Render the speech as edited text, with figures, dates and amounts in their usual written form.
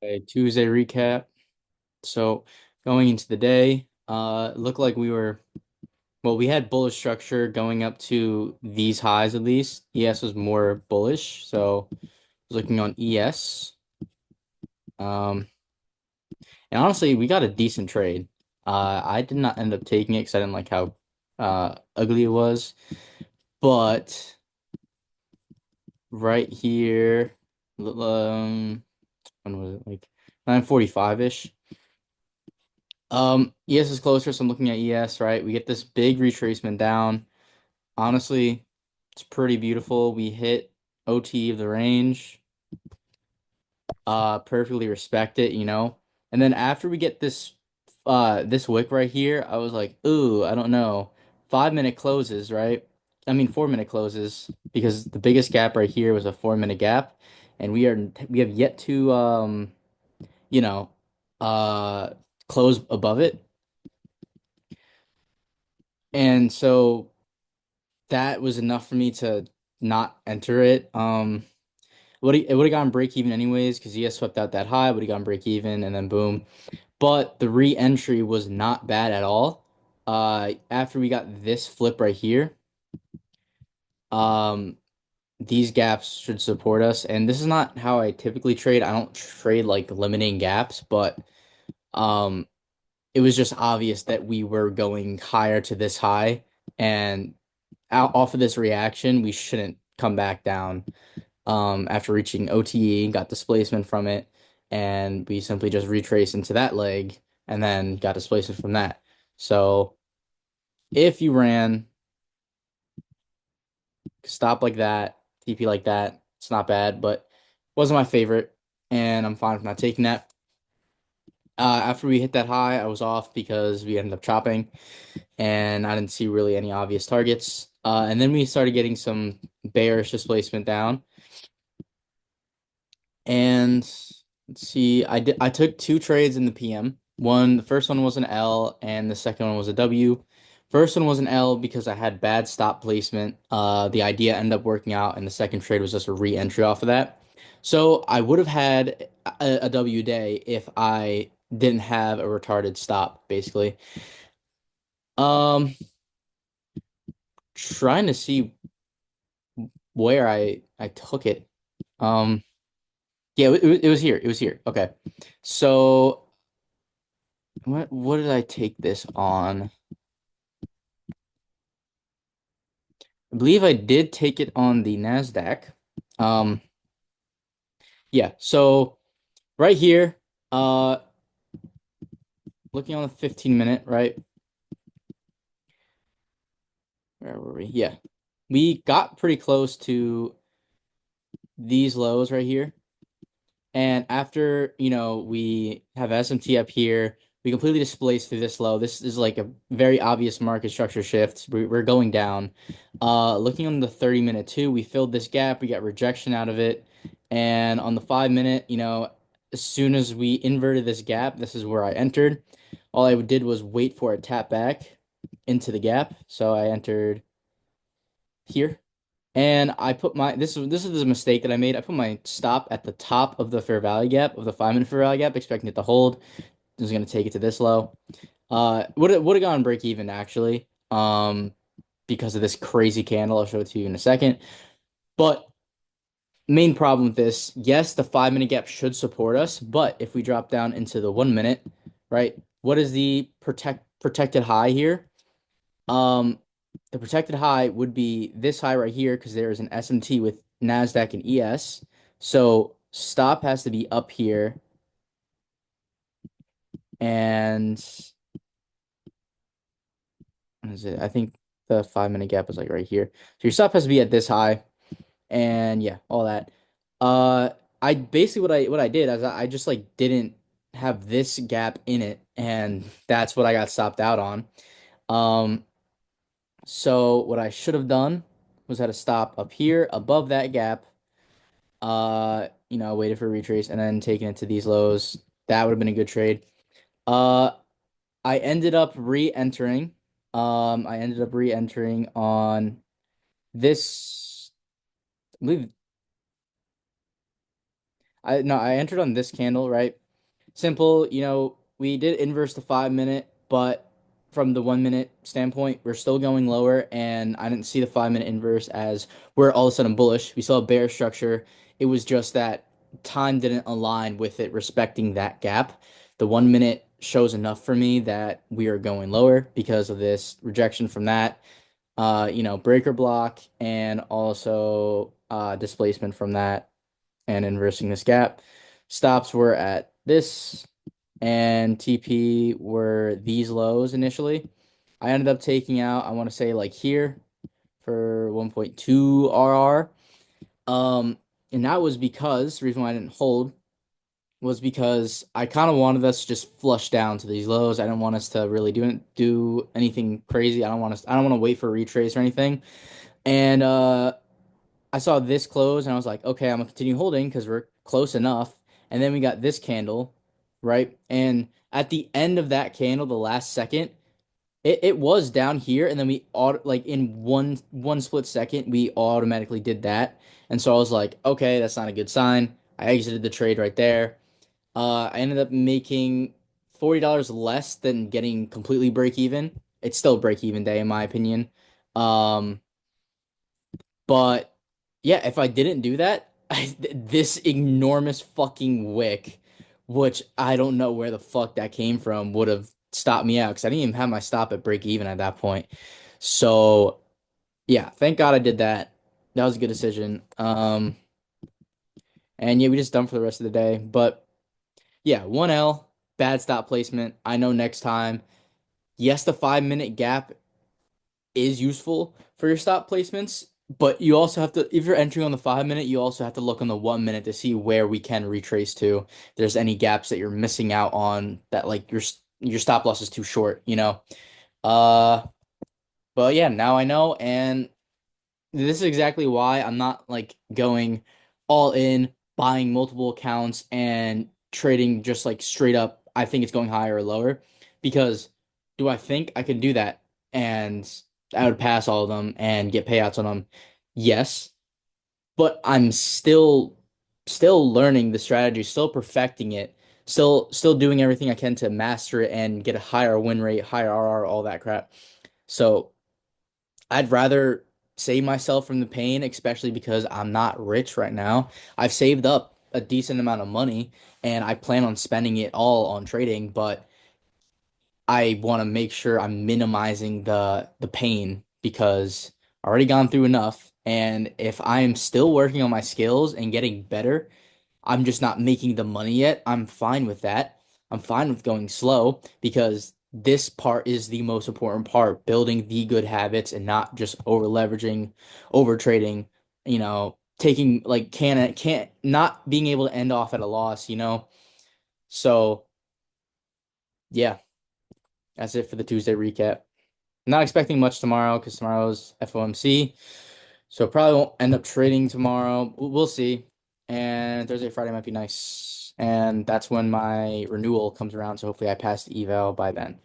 Okay, Tuesday recap. So going into the day, it looked like we had bullish structure going up to these highs at least. ES was more bullish, so I was looking on ES. Um, and honestly, we got a decent trade. I did not end up taking it because I didn't like how ugly it was. But right here, when was it? Like 9:45-ish. ES is closer, so I'm looking at ES, right? We get this big retracement down. Honestly, it's pretty beautiful. We hit OT of the range. Perfectly respect it, you know. And then after we get this wick right here, I was like, ooh, I don't know. 5 minute closes, right? I mean 4 minute closes because the biggest gap right here was a 4 minute gap, and we have yet to you know, uh close above it. And so that was enough for me to not enter it. It would have gotten break even anyways because he had swept out that high, would have gotten break even, and then boom. But the re-entry was not bad at all. After we got this flip right here, um, these gaps should support us. And this is not how I typically trade. I don't trade like limiting gaps, but um, it was just obvious that we were going higher to this high, and out off of this reaction, we shouldn't come back down. After reaching OTE, got displacement from it, and we simply just retraced into that leg and then got displacement from that. So if you ran stop like that, TP like that, it's not bad, but wasn't my favorite, and I'm fine with not taking that. After we hit that high, I was off because we ended up chopping, and I didn't see really any obvious targets. And then we started getting some bearish displacement down. And let's see, I took two trades in the PM. The first one was an L and the second one was a W. First one was an L because I had bad stop placement. The idea ended up working out, and the second trade was just a re-entry off of that. So I would have had a W day if I didn't have a retarded stop, basically. Um, Trying to see where I took it. Um, yeah, it was here. It was here. Okay. So what did I take this on? I believe I did take it on the Nasdaq. Um, yeah. So right here, uh, looking on the 15 minute, right? Where were we? Yeah, we got pretty close to these lows right here. And after, we have SMT up here, we completely displaced through this low. This is like a very obvious market structure shift. We're going down. Looking on the 30-minute too, we filled this gap. We got rejection out of it. And on the 5 minute, as soon as we inverted this gap, this is where I entered. All I did was wait for a tap back into the gap. So I entered here. And I put this is the mistake that I made. I put my stop at the top of the fair value gap of the 5 minute fair value gap, expecting it to hold. It was gonna take it to this low. Would have gone break even actually. Because of this crazy candle. I'll show it to you in a second. But main problem with this, yes, the 5 minute gap should support us, but if we drop down into the 1 minute, right? What is the protected high here? Um, the protected high would be this high right here because there is an SMT with Nasdaq and ES. So stop has to be up here, and what is it? I think the 5 minute gap is like right here. So your stop has to be at this high, and yeah, all that. Uh, I basically what I did is I just like didn't have this gap in it, and that's what I got stopped out on. Um, so what I should have done was had a stop up here above that gap. Waited for a retrace and then taking it to these lows. That would have been a good trade. Uh, I ended up re-entering. I ended up re-entering on this. I believe I entered on this candle, right? Simple, we did inverse the 5 minute, but from the 1 minute standpoint, we're still going lower, and I didn't see the 5 minute inverse as we're all of a sudden bullish. We saw a bear structure. It was just that time didn't align with it respecting that gap. The 1 minute shows enough for me that we are going lower because of this rejection from that, breaker block and also displacement from that and inversing this gap. Stops were at this and TP were these lows initially. I ended up taking out, I want to say like here for 1.2 RR. And that was because the reason why I didn't hold was because I kind of wanted us to just flush down to these lows. I didn't want us to really do anything crazy. I don't want to wait for a retrace or anything. And I saw this close and I was like, okay, I'm gonna continue holding because we're close enough. And then we got this candle, right? And at the end of that candle, the last second, it was down here, and then we like in one split second, we automatically did that. And so I was like, okay, that's not a good sign. I exited the trade right there. I ended up making $40 less than getting completely break even. It's still break even day in my opinion. Um, but yeah, if I didn't do that, this enormous fucking wick, which I don't know where the fuck that came from, would have stopped me out because I didn't even have my stop at break even at that point. So yeah, thank God I did that. That was a good decision. And yeah, we just done for the rest of the day. But yeah, 1L, bad stop placement. I know next time. Yes, the 5 minute gap is useful for your stop placements, but you also have to, if you're entering on the 5 minute, you also have to look on the 1 minute to see where we can retrace to. If there's any gaps that you're missing out on that like your stop loss is too short, you know. Uh, but yeah, now I know, and this is exactly why I'm not like going all in, buying multiple accounts and trading just like straight up. I think it's going higher or lower because do I think I can do that and I would pass all of them and get payouts on them? Yes, but I'm still learning the strategy, still perfecting it, still doing everything I can to master it and get a higher win rate, higher RR, all that crap. So I'd rather save myself from the pain, especially because I'm not rich right now. I've saved up a decent amount of money and I plan on spending it all on trading, but I want to make sure I'm minimizing the pain because I already gone through enough. And if I am still working on my skills and getting better, I'm just not making the money yet. I'm fine with that. I'm fine with going slow because this part is the most important part, building the good habits and not just over leveraging, over trading, taking like can't not being able to end off at a loss. So yeah, that's it for the Tuesday recap. Not expecting much tomorrow because tomorrow's FOMC. So probably won't end up trading tomorrow. We'll see. And Thursday, Friday might be nice. And that's when my renewal comes around. So hopefully I pass the eval by then.